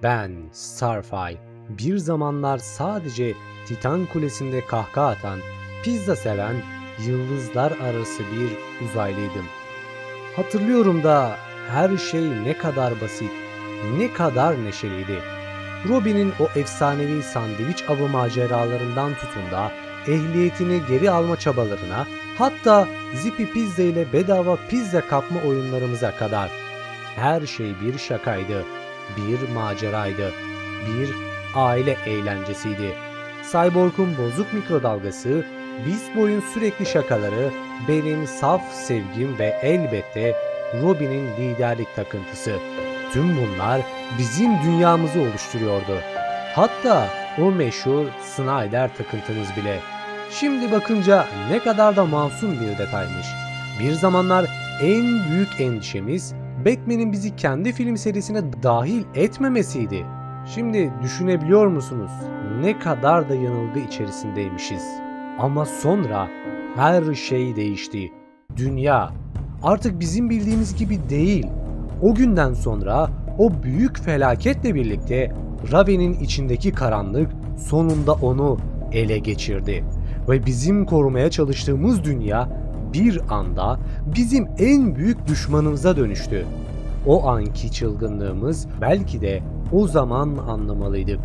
Ben, Starfire, bir zamanlar sadece Titan Kulesi'nde kahkaha atan, pizza seven, yıldızlar arası bir uzaylıydım. Hatırlıyorum da her şey ne kadar basit, ne kadar neşeliydi. Robin'in o efsanevi sandviç avı maceralarından tutun da ehliyetini geri alma çabalarına, hatta Zippy Pizza ile bedava pizza kapma oyunlarımıza kadar. Her şey bir şakaydı, bir maceraydı, bir aile eğlencesiydi. Cyborg'un bozuk mikrodalgası, Beast Boy'un sürekli şakaları, benim saf sevgim ve elbette Robin'in liderlik takıntısı. Tüm bunlar bizim dünyamızı oluşturuyordu. Hatta o meşhur Snyder takıntımız bile. Şimdi bakınca ne kadar da masum bir detaymış. Bir zamanlar en büyük endişemiz Batman'in bizi kendi film serisine dahil etmemesiydi. Şimdi düşünebiliyor musunuz ne kadar da yanılgı içerisindeymişiz. Ama sonra her şey değişti. Dünya artık bizim bildiğimiz gibi değil. O günden sonra o büyük felaketle birlikte Raven'in içindeki karanlık sonunda onu ele geçirdi. Ve bizim korumaya çalıştığımız dünya bir anda bizim en büyük düşmanımıza dönüştü. O anki çılgınlığımız belki de o zaman anlamalıydık.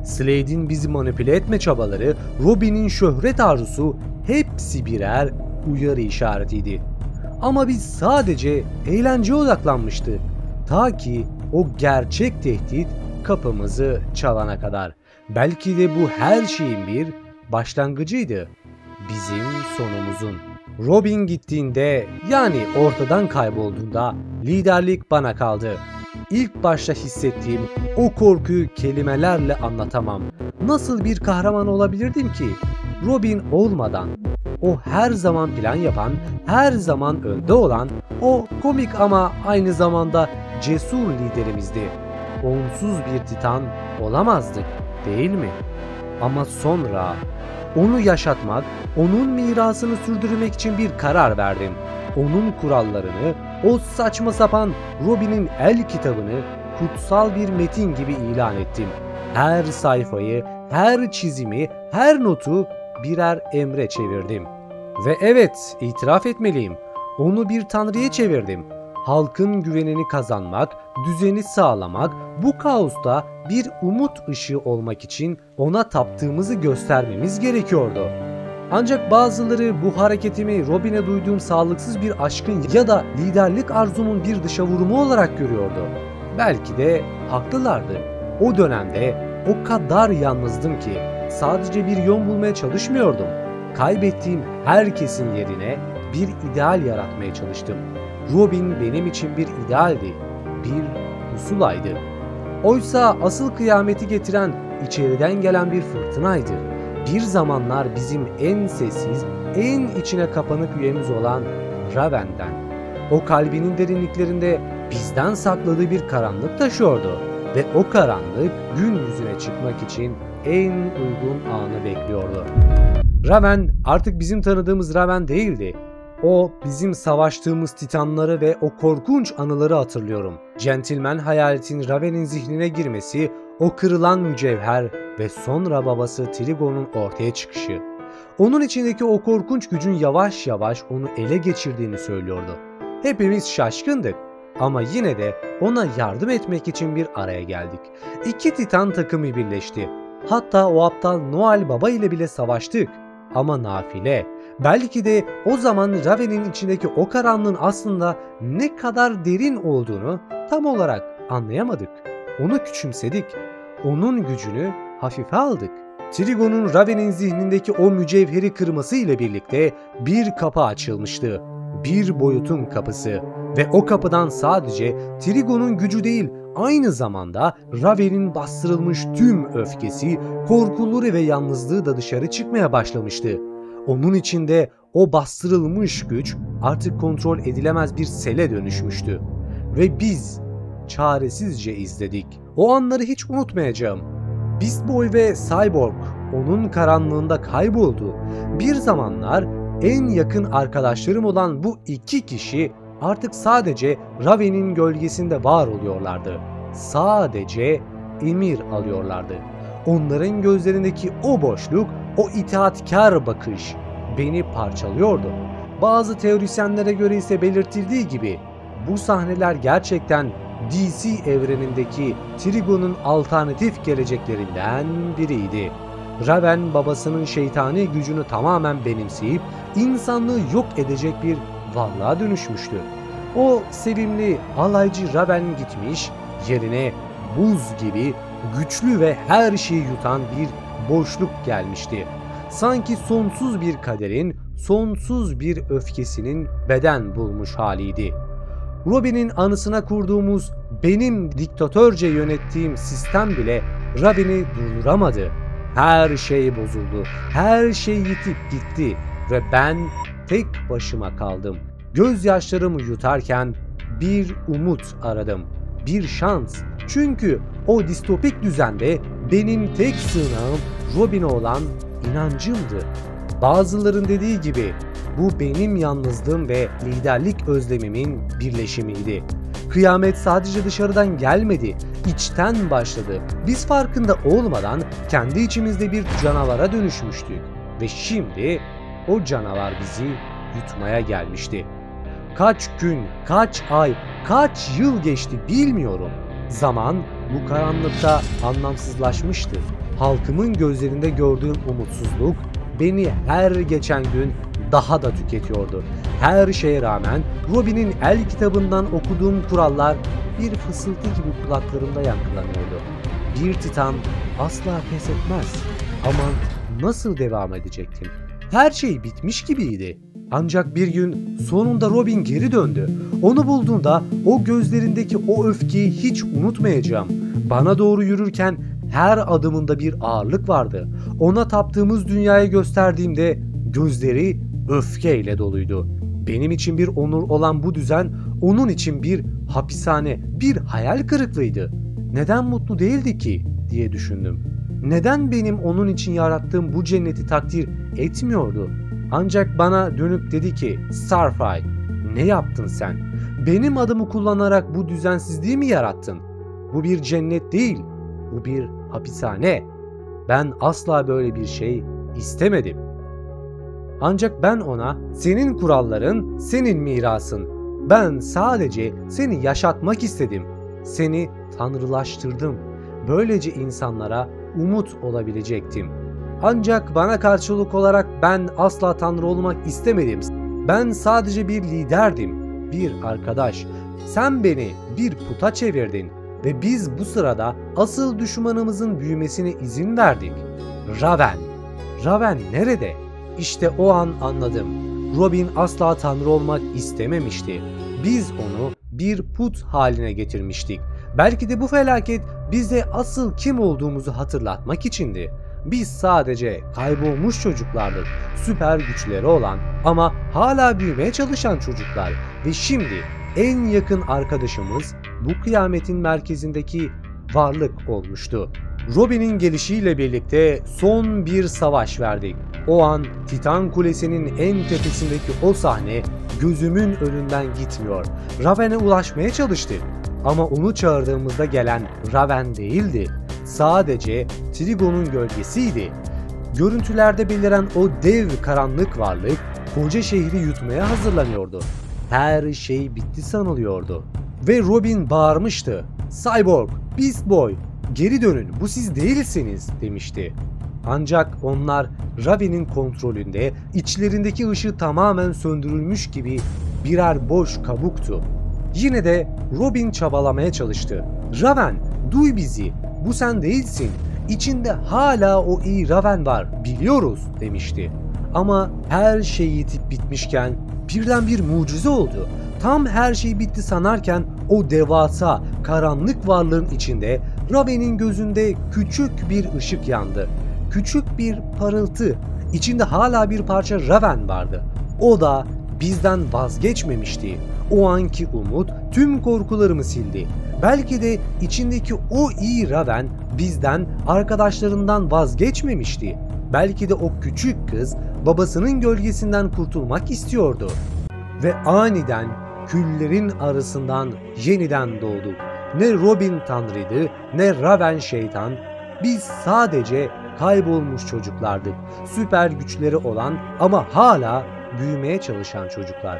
Slade'in bizi manipüle etme çabaları, Robin'in şöhret arzusu hepsi birer uyarı işaretiydi. Ama biz sadece eğlenceye odaklanmıştık. Ta ki o gerçek tehdit kapımızı çalana kadar. Belki de bu her şeyin bir başlangıcıydı. Bizim sonumuzun. Robin gittiğinde, yani ortadan kaybolduğunda liderlik bana kaldı. İlk başta hissettiğim o korkuyu kelimelerle anlatamam. Nasıl bir kahraman olabilirdim ki? Robin olmadan. O her zaman plan yapan, her zaman önde olan, o komik ama aynı zamanda cesur liderimizdi. Onsuz bir Titan olamazdık, değil mi? Ama sonra onu yaşatmak, onun mirasını sürdürmek için bir karar verdim. Onun kurallarını, o saçma sapan Robin'in el kitabını kutsal bir metin gibi ilan ettim. Her sayfayı, her çizimi, her notu birer emre çevirdim. Ve evet, itiraf etmeliyim, onu bir tanrıya çevirdim. Halkın güvenini kazanmak, düzeni sağlamak, bu kaosta bir umut ışığı olmak için ona taptığımızı göstermemiz gerekiyordu. Ancak bazıları bu hareketimi Robin'e duyduğum sağlıksız bir aşkın ya da liderlik arzumun bir dışa vurumu olarak görüyordu. Belki de haklılardı. O dönemde o kadar yalnızdım ki sadece bir yön bulmaya çalışmıyordum. Kaybettiğim herkesin yerine bir ideal yaratmaya çalıştım. Robin benim için bir idealdi, bir pusulaydı. Oysa asıl kıyameti getiren içeriden gelen bir fırtınaydı. Bir zamanlar bizim en sessiz, en içine kapanık üyemiz olan Raven'den. O kalbinin derinliklerinde bizden sakladığı bir karanlık taşıyordu ve o karanlık gün yüzüne çıkmak için en uygun anı bekliyordu. Raven artık bizim tanıdığımız Raven değildi. O bizim savaştığımız titanları ve o korkunç anıları hatırlıyorum. Gentleman hayaletin Raven'in zihnine girmesi, o kırılan mücevher ve sonra babası Trigon'un ortaya çıkışı. Onun içindeki o korkunç gücün yavaş yavaş onu ele geçirdiğini söylüyordu. Hepimiz şaşkındık ama yine de ona yardım etmek için bir araya geldik. İki titan takımı birleşti. Hatta o aptal Noel Baba ile bile savaştık. Ama nafile. Belki de o zaman Raven'in içindeki o karanlığın aslında ne kadar derin olduğunu tam olarak anlayamadık. Onu küçümsedik. Onun gücünü hafife aldık. Trigon'un Raven'in zihnindeki o mücevheri kırması ile birlikte bir kapı açılmıştı. Bir boyutun kapısı. Ve o kapıdan sadece Trigon'un gücü değil, aynı zamanda Raven'in bastırılmış tüm öfkesi, korkuları ve yalnızlığı da dışarı çıkmaya başlamıştı. Onun içinde o bastırılmış güç artık kontrol edilemez bir sele dönüşmüştü. Ve biz çaresizce izledik. O anları hiç unutmayacağım. Beast Boy ve Cyborg onun karanlığında kayboldu. Bir zamanlar en yakın arkadaşlarım olan bu iki kişi artık sadece Raven'in gölgesinde var oluyorlardı. Sadece emir alıyorlardı. Onların gözlerindeki o boşluk, o itaatkar bakış beni parçalıyordu. Bazı teorisyenlere göre ise belirtildiği gibi bu sahneler gerçekten DC evrenindeki Trigon'un alternatif geleceklerinden biriydi. Raven babasının şeytani gücünü tamamen benimseyip insanlığı yok edecek bir varlığa dönüşmüştü. O sevimli alaycı Raven gitmiş, yerine buz gibi güçlü ve her şeyi yutan bir boşluk gelmişti. Sanki sonsuz bir kaderin, sonsuz bir öfkesinin beden bulmuş haliydi. Robin'in anısına kurduğumuz, benim diktatörce yönettiğim sistem bile Robin'i durduramadı. Her şey bozuldu, her şey yitip gitti ve ben tek başıma kaldım. Gözyaşlarımı yutarken bir umut aradım, bir şans. Çünkü o distopik düzende benim tek sığınağım Robin'e olan inancımdı. Bazıların dediği gibi bu benim yalnızlığım ve liderlik özlemimin birleşimiydi. Kıyamet sadece dışarıdan gelmedi, içten başladı. Biz farkında olmadan kendi içimizde bir canavara dönüşmüştük ve şimdi o canavar bizi yutmaya gelmişti. Kaç gün, kaç ay, kaç yıl geçti bilmiyorum. Zaman bu karanlıkta anlamsızlaşmıştı. Halkımın gözlerinde gördüğüm umutsuzluk beni her geçen gün daha da tüketiyordu. Her şeye rağmen Robin'in el kitabından okuduğum kurallar bir fısıltı gibi kulaklarımda yankılanıyordu. Bir titan asla pes etmez. Ama nasıl devam edecektim? Her şey bitmiş gibiydi. Ancak bir gün sonunda Robin geri döndü. Onu bulduğumda o gözlerindeki o öfkeyi hiç unutmayacağım. Bana doğru yürürken her adımında bir ağırlık vardı. Ona taptığımız dünyayı gösterdiğimde gözleri öfkeyle doluydu. Benim için bir onur olan bu düzen onun için bir hapishane, bir hayal kırıklığıydı. Neden mutlu değildi ki diye düşündüm. Neden benim onun için yarattığım bu cenneti takdir etmiyordu? Ancak bana dönüp dedi ki, Starfire, ne yaptın sen? Benim adımı kullanarak bu düzensizliği mi yarattın? Bu bir cennet değil, bu bir hapishane. Ben asla böyle bir şey istemedim. Ancak ben ona, senin kuralların, senin mirasın. Ben sadece seni yaşatmak istedim. Seni tanrılaştırdım. Böylece insanlara umut olabilecektim. Ancak bana karşılık olarak ben asla tanrı olmak istemedim. Ben sadece bir liderdim, bir arkadaş. Sen beni bir puta çevirdin ve biz bu sırada asıl düşmanımızın büyümesine izin verdik. Raven. Raven nerede? İşte o an anladım. Robin asla tanrı olmak istememişti. Biz onu bir put haline getirmiştik. Belki de bu felaket bize asıl kim olduğumuzu hatırlatmak içindi. Biz sadece kaybolmuş çocuklardık. Süper güçleri olan ama hala büyümeye çalışan çocuklar. Ve şimdi en yakın arkadaşımız bu kıyametin merkezindeki varlık olmuştu. Robin'in gelişiyle birlikte son bir savaş verdik. O an Titan Kulesi'nin en tepesindeki o sahne gözümün önünden gitmiyor. Raven'e ulaşmaya çalıştık. Ama onu çağırdığımızda gelen Raven değildi. Sadece Trigon'un gölgesiydi. Görüntülerde beliren o dev karanlık varlık koca şehri yutmaya hazırlanıyordu. Her şey bitti sanılıyordu. Ve Robin bağırmıştı. Cyborg, Beast Boy, geri dönün, bu siz değilsiniz demişti. Ancak onlar Raven'in kontrolünde, içlerindeki ışığı tamamen söndürülmüş gibi birer boş kabuktu. Yine de Robin çabalamaya çalıştı. Raven, duy bizi, bu sen değilsin. İçinde hala o iyi Raven var, biliyoruz demişti. Ama her şey yitip bitmişken birden bir mucize oldu. Tam her şey bitti sanarken o devasa karanlık varlığın içinde Raven'in gözünde küçük bir ışık yandı. Küçük bir parıltı. İçinde hala bir parça Raven vardı. O da bizden vazgeçmemişti. O anki umut tüm korkularımı sildi. Belki de içindeki o iyi Raven bizden, arkadaşlarından vazgeçmemişti. Belki de o küçük kız babasının gölgesinden kurtulmak istiyordu. Ve aniden küllerin arasından yeniden doğduk. ne Robin tanrıydı, ne Raven şeytan. Biz sadece kaybolmuş çocuklardık. Süper güçleri olan ama hala büyümeye çalışan çocuklar.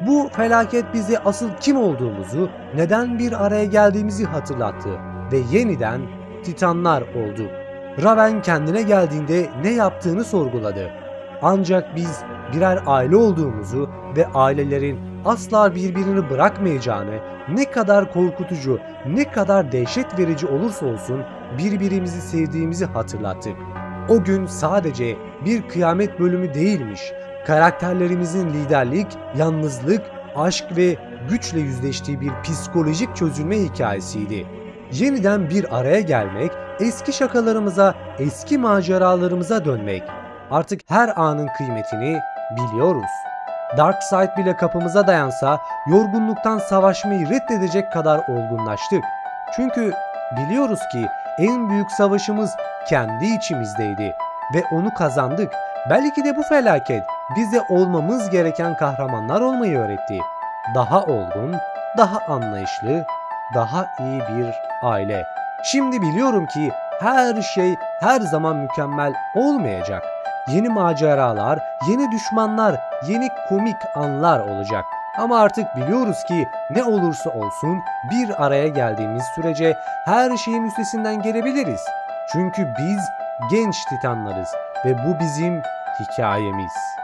Bu felaket bize asıl kim olduğumuzu, neden bir araya geldiğimizi hatırlattı ve yeniden Titanlar olduk. Raven kendine geldiğinde ne yaptığını sorguladı. Ancak biz birer aile olduğumuzu ve ailelerin asla birbirini bırakmayacağını, ne kadar korkutucu, ne kadar dehşet verici olursa olsun birbirimizi sevdiğimizi hatırlattık. O gün sadece bir kıyamet bölümü değilmiş. Karakterlerimizin liderlik, yalnızlık, aşk ve güçle yüzleştiği bir psikolojik çözülme hikayesiydi. Yeniden bir araya gelmek, eski şakalarımıza, eski maceralarımıza dönmek. Artık her anın kıymetini biliyoruz. Darkseid bile kapımıza dayansa yorgunluktan savaşmayı reddedecek kadar olgunlaştık. Çünkü biliyoruz ki en büyük savaşımız kendi içimizdeydi ve onu kazandık. Belki de bu felaket bize olmamız gereken kahramanlar olmayı öğretti. Daha olgun, daha anlayışlı, daha iyi bir aile. Şimdi biliyorum ki her şey her zaman mükemmel olmayacak. Yeni maceralar, yeni düşmanlar, yeni komik anlar olacak. Ama artık biliyoruz ki ne olursa olsun bir araya geldiğimiz sürece her şeyin üstesinden gelebiliriz. Çünkü biz genç titanlarız ve bu bizim hikayemiz.